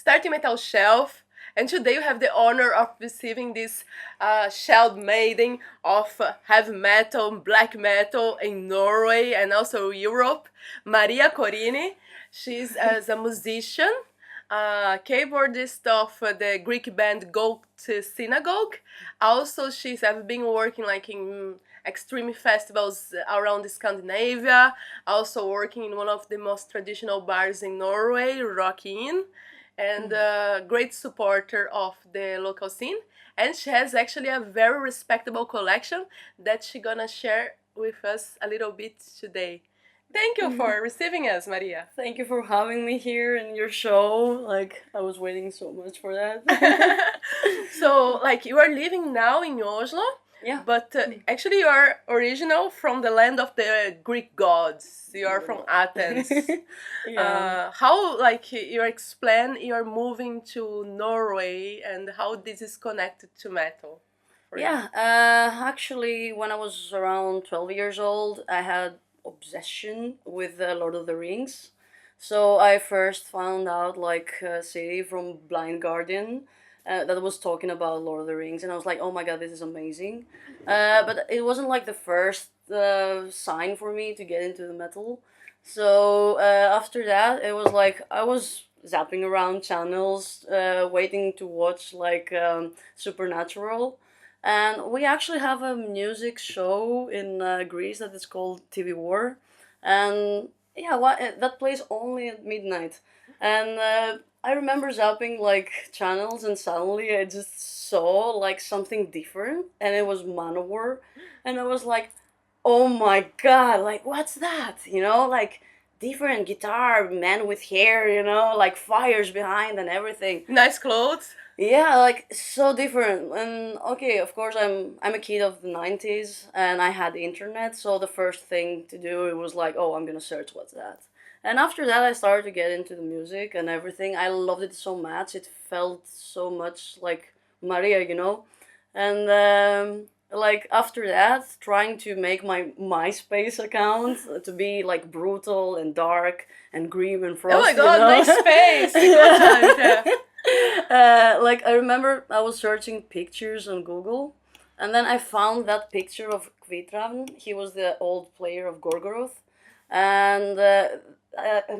Starting Metal Shelf, and today we have the honor of receiving this shield maiden of heavy metal, black metal in Norway and also Europe, Maria Korini. She's as a musician, keyboardist of the Greek band Go to Synagogue. Also, she's have been working like in extreme festivals around Scandinavia, also working in one of the most traditional bars in Norway, Rock Inn, and a great supporter of the local scene. And she has actually a very respectable collection that she's gonna share with us a little bit today. Thank you for receiving us, Maria. Thank you for having me here in your show. Like, I was waiting so much for that. So, like, you are living now in Oslo, Yeah. but actually you are original from the land of the Greek gods. You are from Athens. Yeah. How, like, you explain you're moving to Norway and how this is connected to metal? For you? Yeah, actually, when I was around 12 years old, I had obsession with the Lord of the Rings. So I first found out like a CD from Blind Guardian that was talking about Lord of the Rings, and I was like, oh my god, this is amazing. But it wasn't like the first sign for me to get into the metal. So after that, it was like I was zapping around channels, waiting to watch like Supernatural. And we actually have a music show in Greece that is called TV War, and yeah, that plays only at midnight. And I remember zapping like channels, and suddenly I just saw like something different, and it was Manowar, and I was like, oh my god, like what's that? You know, like different guitar, man with hair, you know, like fires behind and everything. Nice clothes. Yeah, like so different. And okay, of course I'm a kid of the 90s and I had the internet, so the first thing to do it was like, oh, I'm going to search what's that. And after that I started to get into the music and everything. I loved it so much. It felt so much like Maria, you know. And like after that trying to make my MySpace account to be like brutal and dark and grim and frosty. Oh my god, you know? MySpace! Good times, yeah. Like I remember I was searching pictures on Google, and then I found that picture of Kvitravn. He was the old player of Gorgoroth, and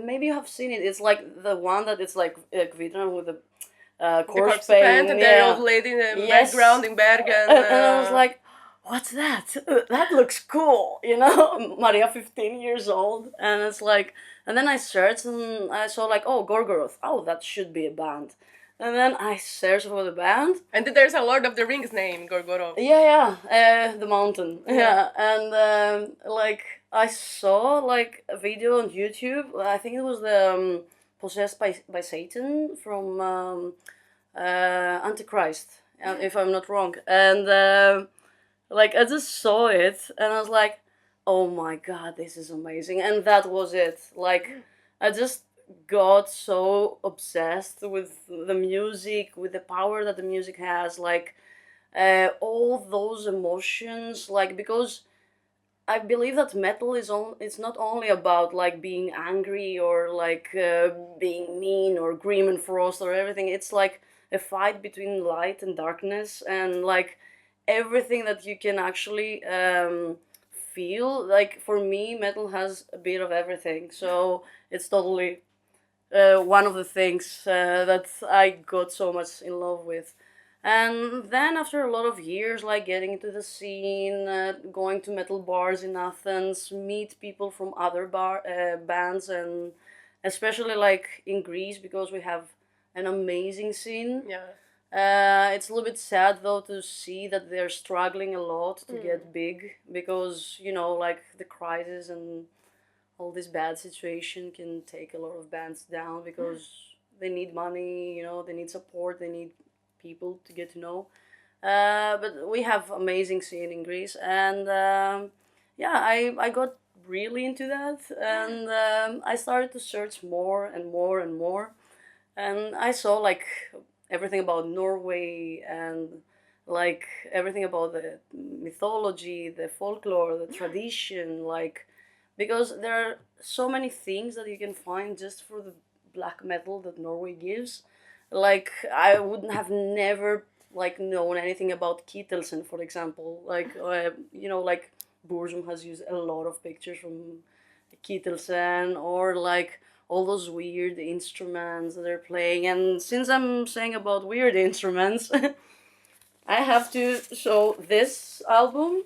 maybe you have seen it. It's like the one that it's like Kvitravn with the corpse paint, and the old lady in the background in Bergen. And I was like, what's that? That looks cool, you know? Maria, 15 years old, and it's like, and then I searched and I saw like, oh, Gorgoroth. Oh, that should be a band. And then I searched for the band. And there's a Lord of the Rings name, Gorgoroth. Yeah, the mountain. Yeah, and like I saw like a video on YouTube. I think it was the Possessed by Satan from Antichrist, if I'm not wrong. And like I just saw it and I was like, oh my god, this is amazing. And that was it. Like I just got so obsessed with the music, with the power that the music has, like all those emotions, like because I believe that metal is it's not only about like being angry or like being mean or grim and frost or everything. It's like a fight between light and darkness and like everything that you can actually feel. Like for me, metal has a bit of everything, so it's totally one of the things that I got so much in love with. And then after a lot of years, like getting into the scene, going to metal bars in Athens, meet people from other bands, and especially like in Greece because we have an amazing scene. Yeah. It's a little bit sad though to see that they're struggling a lot to get big because you know like the crisis and all this bad situation can take a lot of bands down because they need money, you know, they need support, they need people to get to know. But we have amazing scene in Greece, and yeah, I got really into that, and I started to search more and more and more, and I saw like everything about Norway and like everything about the mythology, the folklore, the tradition, like because there are so many things that you can find just for the black metal that Norway gives. like I wouldn't have never like known anything about Kittelsen, for example. Like like Burzum has used a lot of pictures from Kittelsen, or like all those weird instruments that they're playing. And since I'm saying about weird instruments, I have to show this album.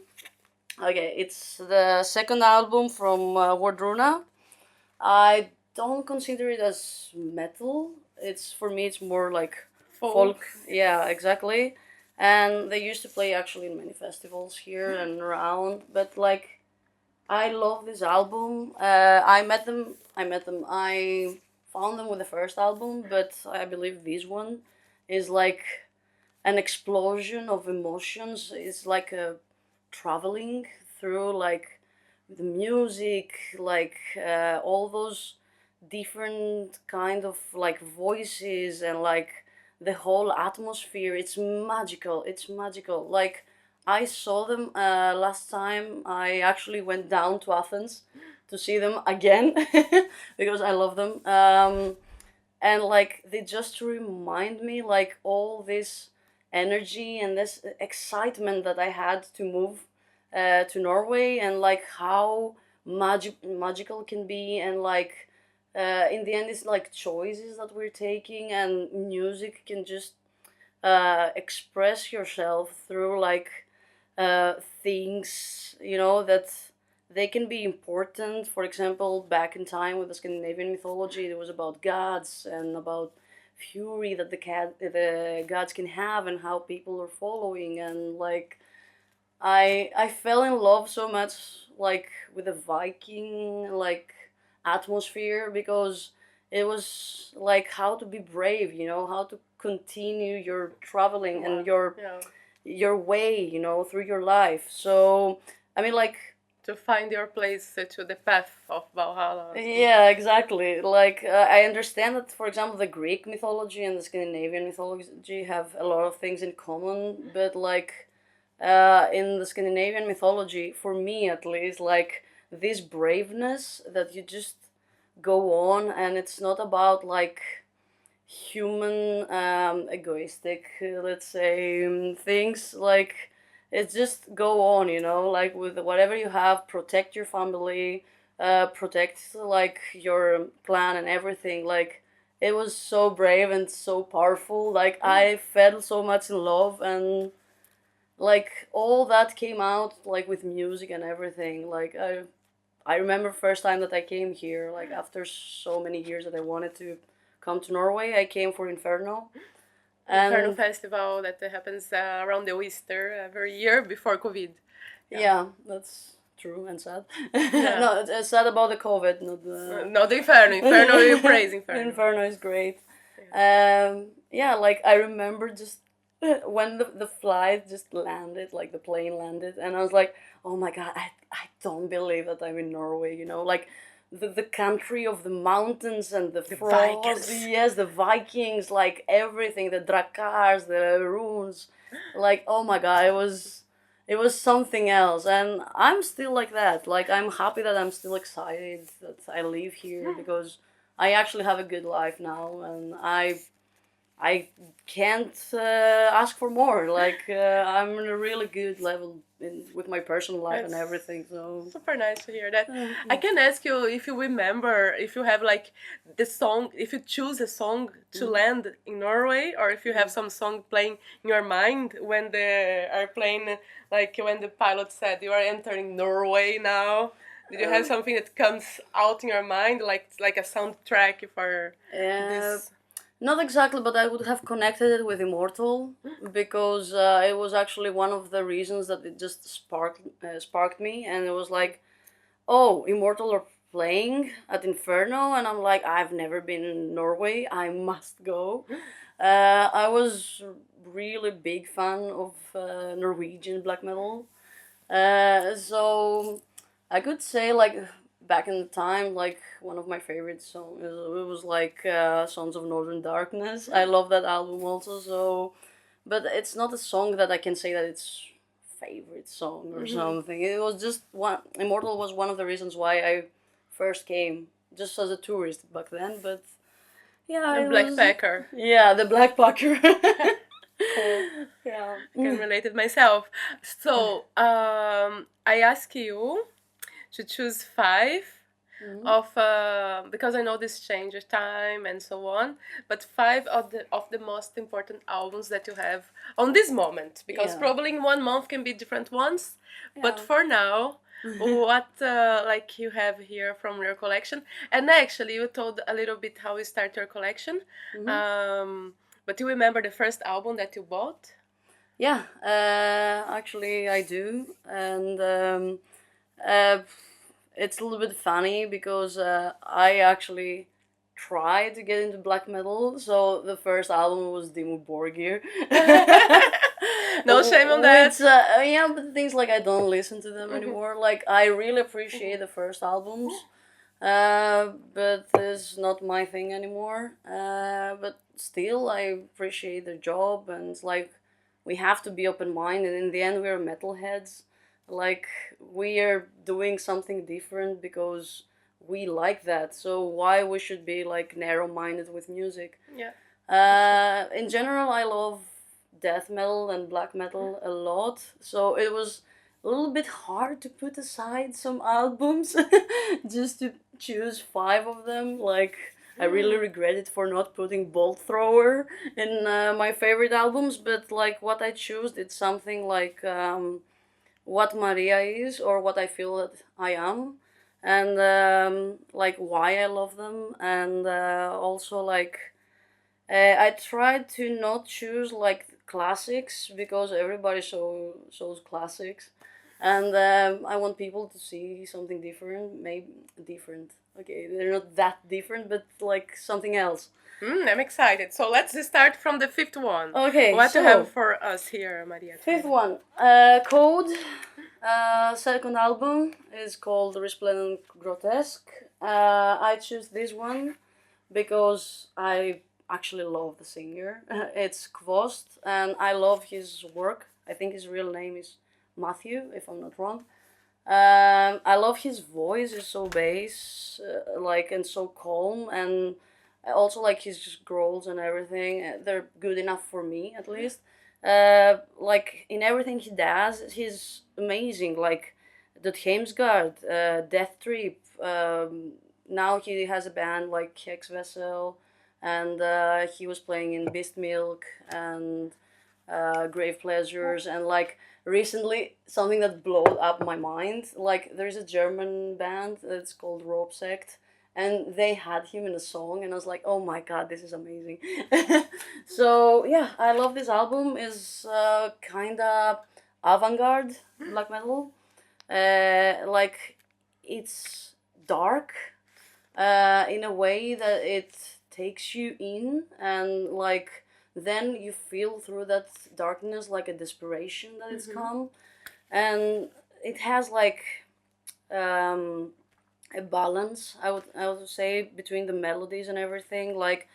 Okay, it's the second album from Wardruna. I don't consider it as metal. It's for me, it's more like folk. Yeah, exactly. And they used to play actually in many festivals here and around. But like, I love this album. I met them. I met them. I found them with the first album, but I believe this one is like an explosion of emotions. It's like a traveling through like the music, like all those different kind of like voices and like the whole atmosphere. It's magical. It's magical. Like I saw them last time. I actually went down to Athens to see them again because I love them. And like they just remind me like all this energy and this excitement that I had to move to Norway, and like how magical can be, and like in the end it's like choices that we're taking, and music can just express yourself through like things, that they can be important. For example, back in time with the Scandinavian mythology, it was about gods and about fury that the gods can have, and how people are following. And like I fell in love so much like with the Viking like atmosphere, because it was like how to be brave, how to continue your traveling and your way, through your life. So I mean, like, to find your place to the path of Valhalla. yeah, exactly. Like I understand that, for example, the Greek mythology and the Scandinavian mythology have a lot of things in common, but like in the Scandinavian mythology, for me at least, like this braveness that you just go on, and it's not about like human egoistic, let's say, things. Like it's just go on, like with whatever you have, protect your family, protect like your clan and everything. Like it was so brave and so powerful. Like I fell so much in love, and like all that came out like with music and everything. Like I remember first time that I came here, like after so many years that I wanted to come to Norway, I came for Inferno. Inferno Festival that happens around the Easter every year before COVID. Yeah, that's true and sad. No, it's sad about the COVID, not the... No, the Inferno. Inferno, you praise Inferno. Inferno is great. Yeah, like I remember just when the flight just landed, like the plane landed, and I was like, oh my god, I don't believe that I'm in Norway, like the country of the mountains and the frost. Vikings. Yes, the Vikings, like everything, the Drakars, the runes, like oh my god, it was something else. And I'm still like that. Like I'm happy that I'm still excited that I live here, because I actually have a good life now, and I can't ask for more. Like I'm in a really good level with my personal life and everything. So super nice to hear that. I can ask you if you remember, if you have like the song, if you choose a song to land in Norway, or if you have some song playing in your mind when they are playing, like when the pilot said you are entering Norway now. Did you have something that comes out in your mind, like a soundtrack for this? Not exactly, but I would have connected it with Immortal, because it was actually one of the reasons that it just sparked me, and it was like, oh, Immortal are playing at Inferno, and I'm like, I've never been in Norway, I must go. I was really big fan of Norwegian black metal, so I could say like back in the time, like one of my favorite songs, it was like Sons of Northern Darkness. I love that album also. So, but it's not a song that I can say that it's favorite song or something. It was just one. Immortal was one of the reasons why I first came, just as a tourist back then. But yeah, And it Black was Packer. yeah, the Black Packer. Cool. Yeah. I can relate it myself. So, I ask you to choose five Mhm. of because I know this changes time and so on, but five of the most important albums that you have on this moment, because Yeah. probably in 1 month can be different ones, but Yeah. for now, what like you have here from your collection. And actually you told a little bit how you start your collection, Mhm. um, but do you remember the first album that you bought? Yeah, actually I do, and uh, it's a little bit funny because I actually tried to get into black metal. So the first album was Dimmu Borgir. No shame on that. Which yeah, but things like I don't listen to them anymore. Like I really appreciate the first albums, but it's not my thing anymore. But still, I appreciate their job, and it's like we have to be open minded. In the end, we're metalheads. Like we are doing something different because we like that. So why we should be like narrow minded with music? Yeah. In general, I love death metal and black metal a lot. So it was a little bit hard to put aside some albums just to choose five of them. Like, I really regret it for not putting Bolt Thrower in my favorite albums, but like what I choose, it's something like what Maria is or what I feel that I am, and like why I love them, and also like I tried to not choose like classics because everybody shows classics, and I want people to see something different. Maybe different. Okay, they're not that different, but like something else. I'm excited. So let's start from the fifth one. Okay, What you have so for us here, Maria? fifth one, Code. Second album is called Resplendent Grotesque. I choose this one because I actually love the singer. It's Kvost, and I love his work. I think his real name is Matthew, if I'm not wrong. I love his voice; it's so bass, like and so calm, and I also like his just growls and everything. They're good enough for me, at least. Like in everything he does, he's amazing. Like the Heimsgard, Death Trip. Now he has a band like Hex Vessel, and he was playing in Beast Milk and Grave Pleasures, and like recently something that blew up my mind. Like there's a German band that's called Rope Sect, and they had him in a song, and I was like, oh my god, this is amazing. So yeah, I love this album. Is kind of avant-garde black metal. Like it's dark in a way that it takes you in, and like then you feel through that darkness like a desperation that it's come, and it has like um, a balance. I would say between the melodies and everything. Like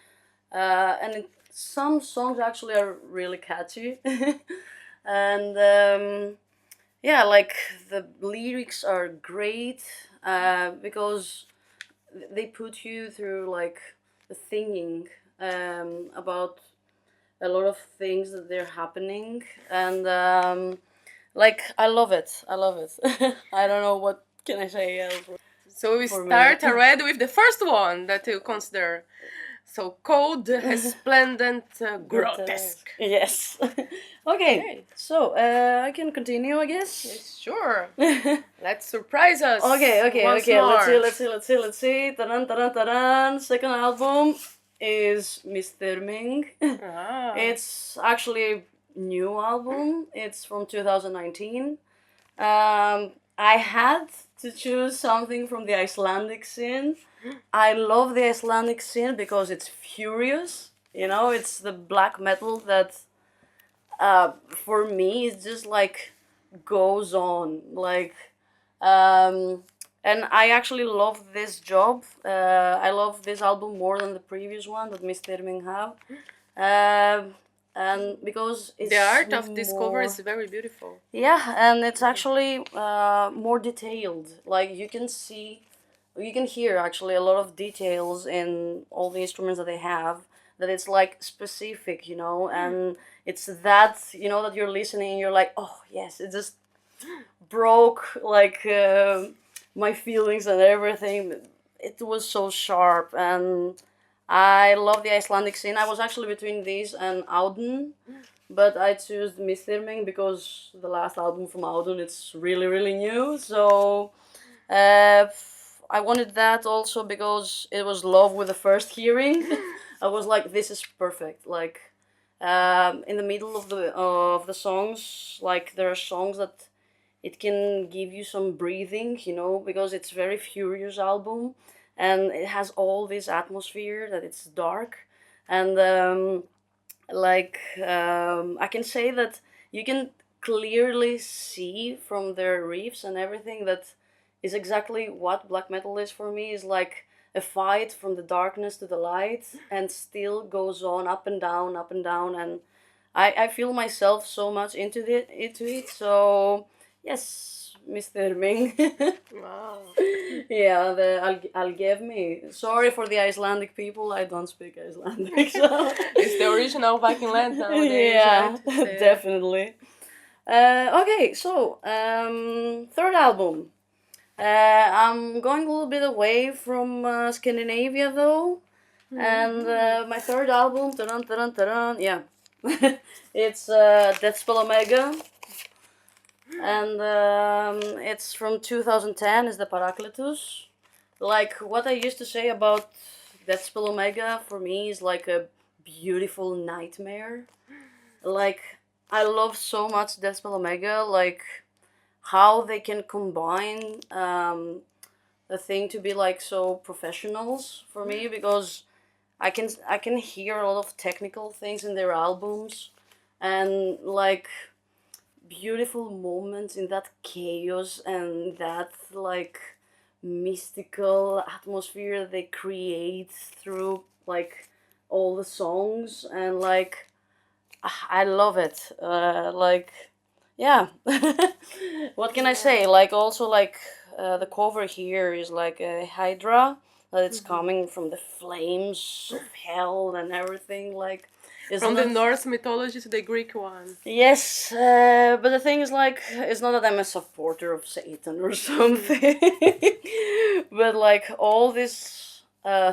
some songs actually are really catchy, and yeah, like the lyrics are great because they put you through like the thinking about a lot of things that they're happening, and like I love it. I love it. I don't know what can I say else So we for me. start already with the first one that you consider. So Code, Resplendent, Grotesque. Yes. Okay. So I can continue, I guess. Yes, sure. Let's surprise us. Okay. once more. Let's see. Taran, taran, taran. Second album is Misthyrming. Ah. It's actually a new album. It's from 2019. I had to choose something from the Icelandic scene. I love the Icelandic scene because it's furious. You know, it's the black metal that, for me, it's just like goes on. Like, and I actually love this job. I love this album more than the previous one that Misthyrming have. And because it's The art of this cover more- is very beautiful. yeah, and it's actually more detailed. Like you can see you can hear actually a lot of details in all the instruments that they have, that it's like specific, you know, and it's that, you know, that you're listening and you're like, oh yes, it just broke like my feelings and everything. It was so sharp, and I love the Icelandic scene. I was actually between these and Auden, but I choose Misthyrming because the last album from Auden, it's really really new. So I wanted that also because it was love with the first hearing. I was like, this is perfect. Like in the middle of the songs, like there are songs that it can give you some breathing, you know, because it's very furious album, and it has all this atmosphere that it's dark, and I can say that you can clearly see from their riffs and everything that is exactly what black metal is for me, is like a fight from the darkness to the light, and still goes on up and down, and I feel myself so much into it. So yes, Mr. Ming. Wow. Yeah, I'll give me. Sorry for the Icelandic people, I don't speak Icelandic. So. It's the original Viking land nowadays, Yeah, right? So, definitely. Okay, so third album. I'm going a little bit away from Scandinavia though, and my third album, yeah, it's Deathspell Omega, and it's from 2010. Is the Paracletus. Like what I used to say about Deathspell Omega, for me is like a beautiful nightmare. Like I love so much Deathspell Omega, like how they can combine a thing to be like so professionals for me, because I can hear a lot of technical things in their albums, and like beautiful moments in that chaos and that like mystical atmosphere they create through like all the songs, and like I love it. Like yeah. What can I say? Like also like the cover here is like a hydra that it's coming from the flames of hell and everything. Like it's from the not. Norse mythology to the Greek one. Yes, but the thing is, like, it's not that I'm a supporter of Satan or something, but like all this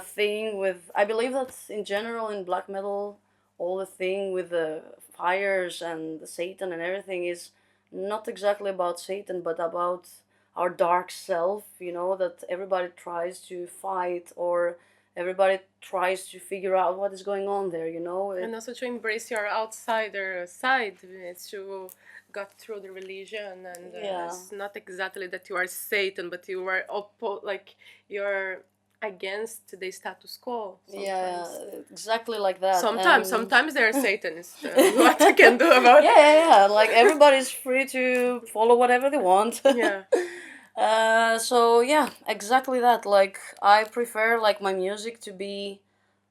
thing with, I believe that in general in black metal, all the thing with the fires and the Satan and everything is not exactly about Satan, but about our dark self. You know, that everybody tries to fight, or everybody tries to figure out what is going on there. You know, And also to embrace your outsider side. It's to got through the religion, and yeah. it's not exactly that you are Satan, but you are like you're against the status quo. Sometimes. Yeah, exactly like that. Sometimes they're Satanists. What you can do about? Yeah. Like everybody's free to follow whatever they want. Yeah. So yeah, exactly that. Like I prefer like my music to be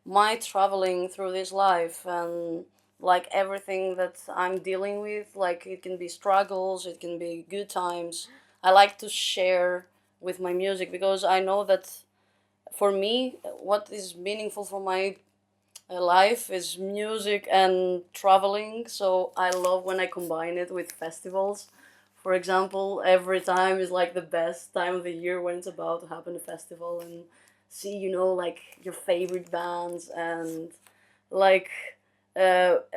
my traveling through this life, and like everything that I'm dealing with. Like it can be struggles, it can be good times. I like to share with my music, because I know that for me, what is meaningful for my life is music and traveling. So I love when I combine it with festivals. For example, every time is like the best time of the year when it's about to happen a festival, and see, you know, like your favorite bands, and like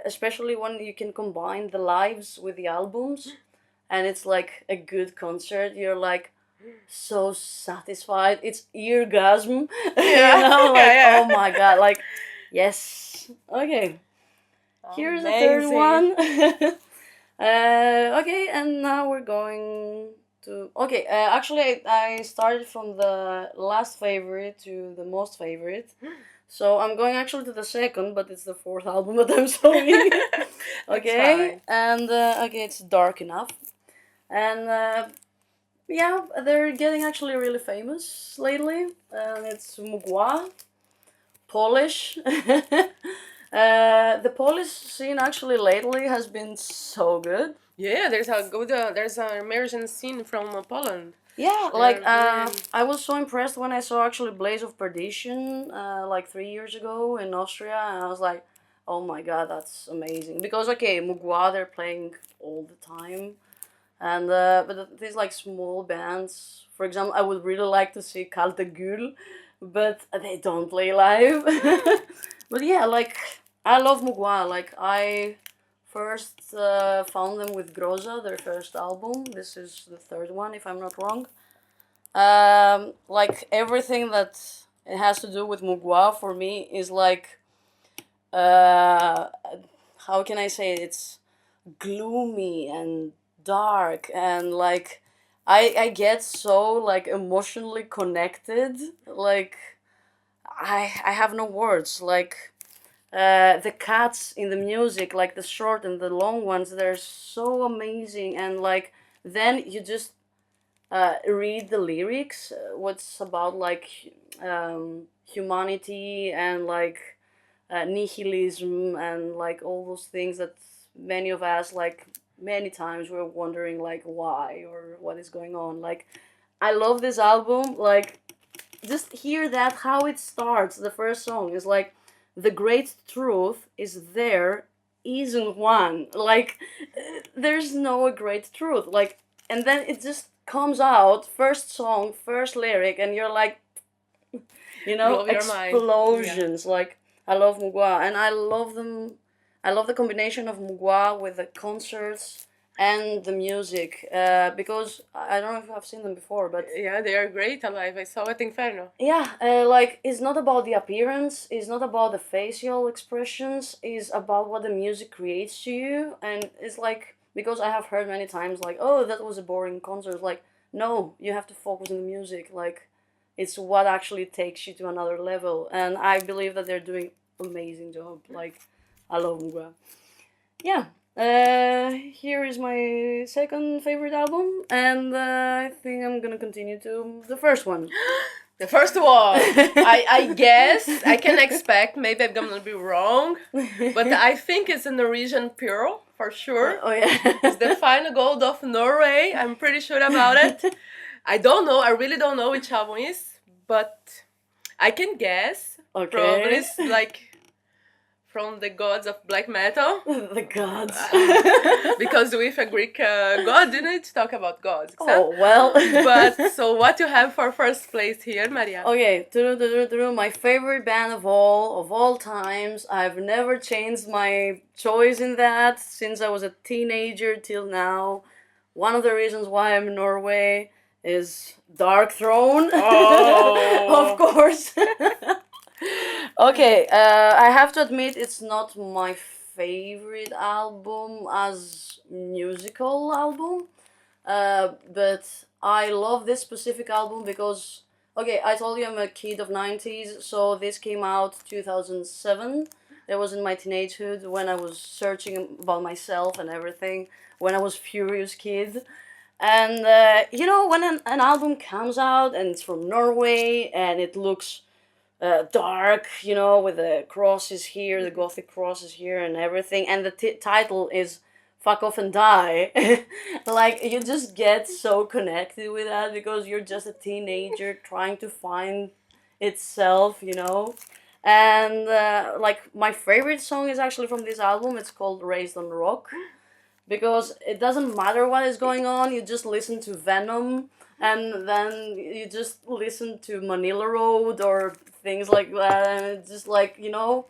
especially when you can combine the lives with the albums, and it's like a good concert. You're like so satisfied. It's eargasm. Yeah. You know, like Yeah. oh my god, like yes. Okay. Here's the third one. Okay, and now we're going to. Okay, actually, I started from the last favorite to the most favorite. So I'm going actually to the second, but it's the fourth album that I'm showing. Okay, and okay, it's Dark Enough. And yeah, they're getting actually really famous lately. It's Mgła, Polish. The Polish scene actually lately has been so good. Yeah, there's a good there's an immersion scene from Poland. Yeah, They're brilliant. I was so impressed when I saw actually Blaze of Perdition like 3 years ago in Austria, and I was like, oh my god, that's amazing. Because okay, Mgła they're playing all the time, and but these like small bands, for example, I would really like to see Kalte Gül, but they don't play live. But yeah, like I love Mgła. Like I first found them with Groza, their first album. This is the third one, if I'm not wrong. Like everything that it has to do with Mgła for me is like, uh, how can I say it? It's gloomy and dark and like I get so like emotionally connected. Like I have no words. Like the cuts in the music, like the short and the long ones, they're so amazing. And like then you just read the lyrics, what's about like humanity and like nihilism and like all those things that many of us like many times we're wondering like why or what is going on. Like I love this album. Like just hear that how it starts. The first song is like the great truth is there isn't one. Like there's no great truth. Like and then it just comes out first song, first lyric, and you're like, Blow your mind. Yeah. explosions. Like I love Mgła, and I love them. I love the combination of Mgła with the concerts and the music. Because I don't know if I've seen them before, but Yeah, they are great alive. I saw it in Inferno. yeah, like it's not about the appearance, it's not about the facial expressions, it's about what the music creates to you. And it's like because I have heard many times like, oh, that was a boring concert. Like, no, you have to focus on the music. Like, it's what actually takes you to another level. And I believe that they're doing amazing job. Like, I love Mgła. Yeah. Here is my second favorite album, and I think I'm gonna continue to the first one. The first one. I guess I can expect. Maybe I'm gonna be wrong, but I think it's a Norwegian Pearl for sure. Oh yeah. It's the final gold of Norway. I'm pretty sure about it. I don't know. I really don't know which album is, but I can guess. Okay. Probably it's like from the gods of black metal. The gods. Because with a Greek god, you need to talk about gods. Oh well. But so what you have for first place here, Maria? Okay, my favorite band of all times. I've never changed my choice in that since I was a teenager till now. One of the reasons why I'm in Norway is Darkthrone. Oh. Of course. Okay, I have to admit it's not my favorite album as musical album, but I love this specific album because okay, I told you I'm a kid of 90s, so this came out 2007. It was in my teenagehood when I was searching about myself and everything, when I was furious kid. And you know, when an album comes out and it's from Norway and it looks dark, you know, with the crosses here, the gothic crosses here and everything, and the title is Fuck Off and Die. Like, you just get so connected with that because you're just a teenager trying to find itself, you know. And like, my favorite song is actually from this album. It's called Raised on Rock, because it doesn't matter what is going on, you just listen to Venom and then you just listen to Manila Road or things like that, and it's just like, you know,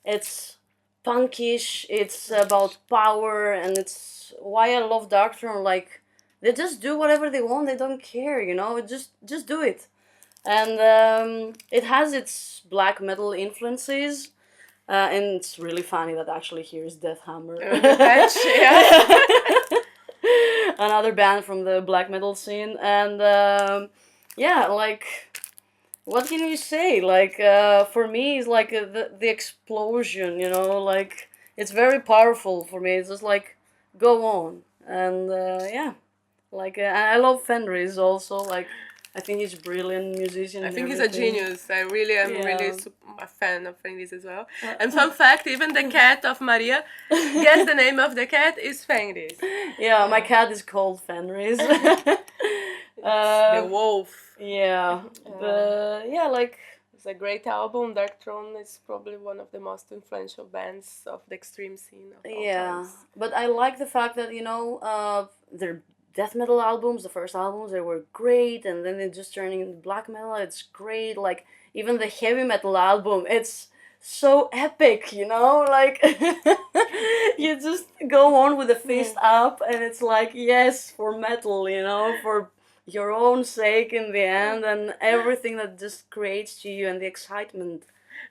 it's punkish, it's about power, and it's why I love Darkthrone. Like, they just do whatever they want, they don't care, you know, just do it. And it has its black metal influences, and it's really funny that actually here is Death Hammer. Yeah. Another band from the black metal scene. And yeah, like, what can you say? Like, for me, it's like the explosion, you know, like, it's very powerful for me. It's just like, go on. And yeah, like, I love Fenris also, like, I think he's a brilliant musician. I and think he's a everything. genius. I really am really Yeah. a fan of Fenris as well. And fun fact, even the cat of Maria, guess the name of the cat is Fenris. Yeah, my cat is called Fenris. The wolf. Yeah, but yeah, like It's a great album. Darkthrone is probably one of the most influential bands of the extreme scene of all yeah, times. but I like the fact that their death metal albums, the first albums, they were great, and then they're just turning into black metal. It's great. Like even the heavy metal album, it's so epic. Like you just go on with the fist up, and it's like yes for metal. For your own sake in the end, and everything that just creates to you and the excitement.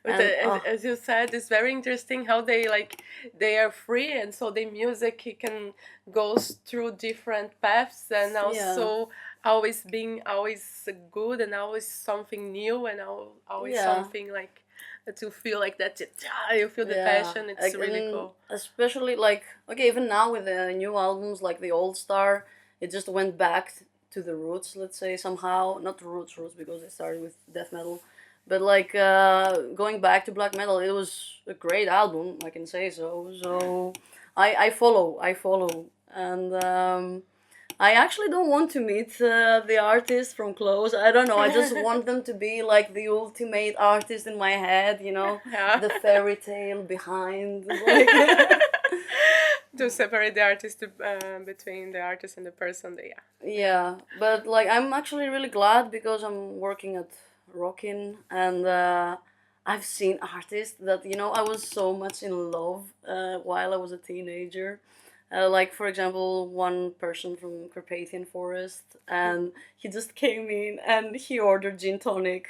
But And as you said, it's very interesting how they are free, and so the music it can goes through different paths, and also always being always good and always something new and always Yeah. something like that you feel like that you feel the Yeah, passion. It's really and cool. especially like okay, even now with the new albums like the Old Star, it just went back to the roots. Let's say somehow, not the roots because it started with death metal, but like going back to black metal, it was a great album. I can say so. So I follow, and I actually don't want to meet the artist from close. I don't know. I just want them to be like the ultimate artist in my head. Yeah. The fairy tale behind. Like, To separate the artist between the artist and the person. Yeah. yeah, but like I'm actually really glad because I'm working at Rockin' and I've seen artists that I was so much in love while I was a teenager. Like for example, one person from Carpathian Forest, and he just came in and he ordered gin tonic,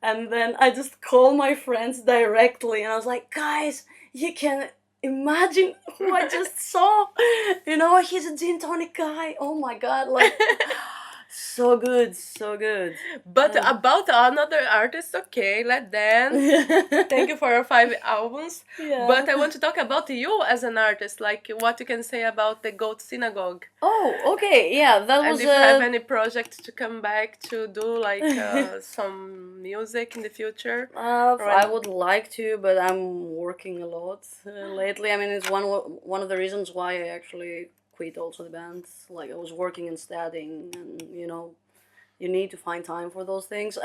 and then I just called my friends directly, and I was like, guys, you can imagine who I just saw. He's a gin tonic guy. Oh my god, like so good, so good. But about another artist, okay, let dance. Thank you for your 5 albums. Yeah. But I want to talk about you as an artist, like what you can say about the Goat Synagogue. Oh, okay, yeah, that And was if you have any project to come back to do like some music in the future. I would like to, but I'm working a lot lately. I mean, it's one of the reasons why I actually quit also the band. Like I was working and studying, and you need to find time for those things.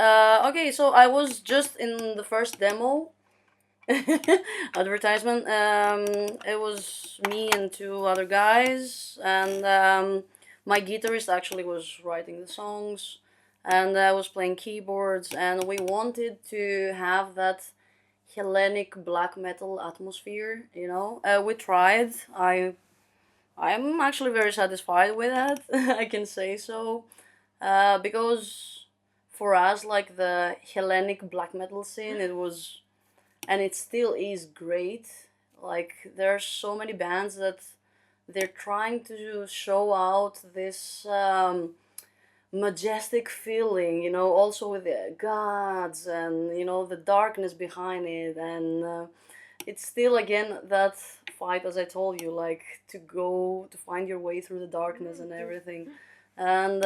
Okay, so I was just in the first demo advertisement. It was me and 2 other guys, and my guitarist actually was writing the songs, and I was playing keyboards, and we wanted to have that Hellenic black metal atmosphere. We tried. I'm actually very satisfied with that. I can say so, because for us, like the Hellenic black metal scene, it was, and it still is great. Like there are so many bands that they're trying to show out this majestic feeling, also with the gods and the darkness behind it, and it's still again that fight, as I told you, like to go to find your way through the darkness and everything. And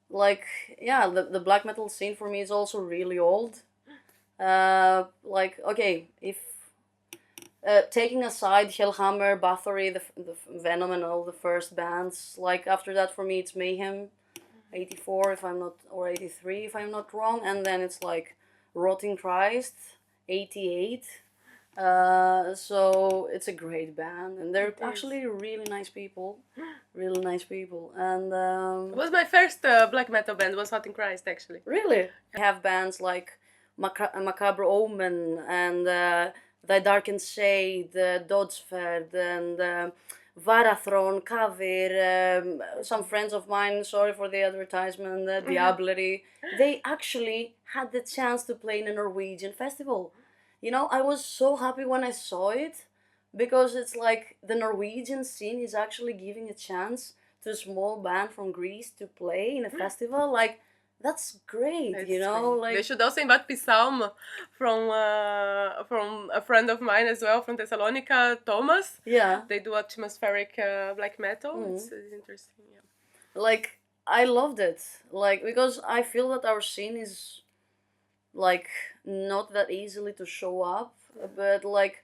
like yeah, the black metal scene for me is also really old. Like okay, if taking aside Hellhammer, Bathory, the Venom, and all the first bands, like after that for me it's Mayhem, 84 if I'm not, or 83 if I'm not wrong, and then it's like Rotting Christ, 88. So it's a great band, and they're actually really nice people, and It was my first black metal band, was Hot in Christ actually. really, I have bands like Macabre Omen and Thy Darkened Shade, Doddsford, and Varathrone, Kavir, some friends of mine, sorry for the advertisement, Diablery, they actually had the chance to play in a Norwegian festival. I was so happy when I saw it, because it's like the Norwegian scene is actually giving a chance to a small band from Greece to play in a festival. Like, that's great, like they should also invite Psalm from a friend of mine as well from Thessalonica, Thomas. Yeah. They do atmospheric black metal. It's interesting. Yeah. Like I loved it. Like, because I feel that our scene is like not that easily to show up, but like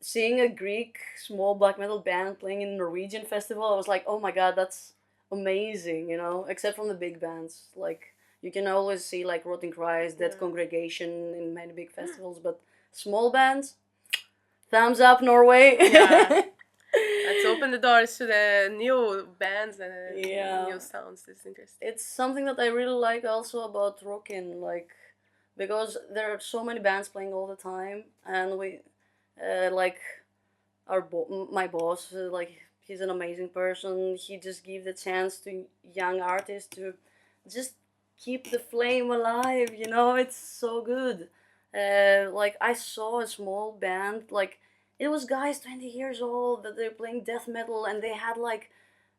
seeing a Greek small black metal band playing in Norwegian festival, I was like, oh my god, that's amazing, you know. Except from the big bands, like you can always see like Rotting Christ, Dead Congregation in many big festivals, but small bands, thumbs up, Norway. Yeah. Let's open the doors to the new bands and Yeah. new sounds. It's interesting. It's something that I really like also about rocking, like because there are so many bands playing all the time, and we like my boss, like he's an amazing person. He just gives the chance to young artists to just keep the flame alive. You know, it's so good. Like I saw a small band, like it was guys 20 years old that they're playing death metal, and they had like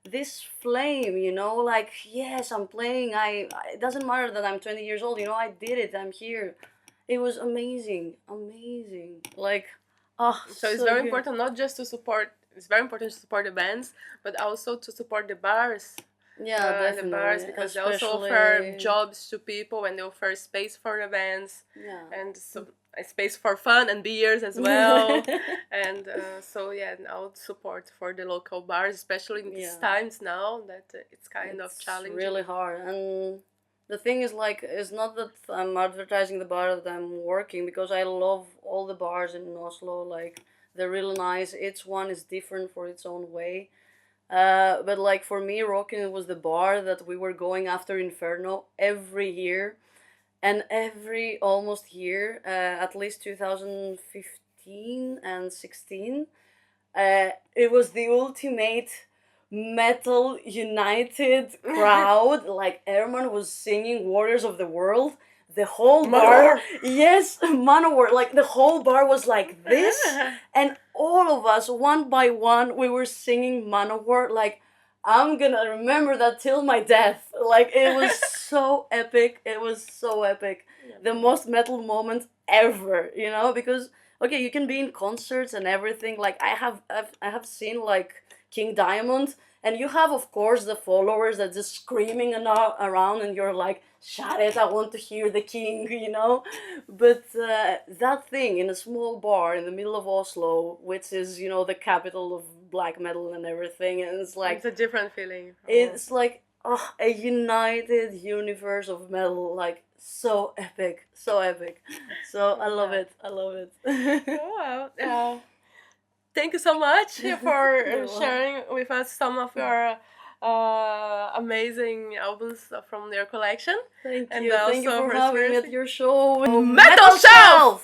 this flame, you know, like yes, I'm playing. It doesn't matter that I'm 20 years old. You know, I did it. I'm here. It was amazing, amazing. Like, oh, So it's so very good. important not just to support. It's very important to support the bands, but also to support the bars. Yeah, The definitely. bars, because they also offer Especially- jobs to people, and they offer space for the bands Yeah. and so a space for fun and beers as well. And so yeah, now support for the local bars, especially in these Yeah. times now that it's kind of It's challenging. really hard. And the thing is, like, it's not that I'm advertising the bar that I'm working, because I love all the bars in Oslo. Like, they're really nice. Each one is different for its own way. But like for me, Rockin' was the bar that we were going after Inferno every year, and every almost year, at least 2015 and 16, it was the ultimate metal united crowd. Like Herman was singing Warriors of the World. The whole bar, yes, Manowar, like the whole bar was like this, and all of us, one by one, we were singing Manowar. Like, I'm gonna remember that till my death. Like, it was so epic. It was so epic. The most metal moment ever, you know, because okay, you can be in concerts and everything. Like I have seen like King Diamond, and you have of course the followers that just screaming around, and you're like, shut it, I want to hear the king, you know. But that thing in a small bar in the middle of Oslo, which is, you know, the capital of black metal and everything, and it's like it's a different feeling. it's like a united universe of metal, like so epic, so epic. So I love it. I love it. Oh, wow. Thank you so much for You're sharing with us some of your amazing albums from their collection. Thank And you. Thank you also for for having me experiencing- at your show. Metal Shelf!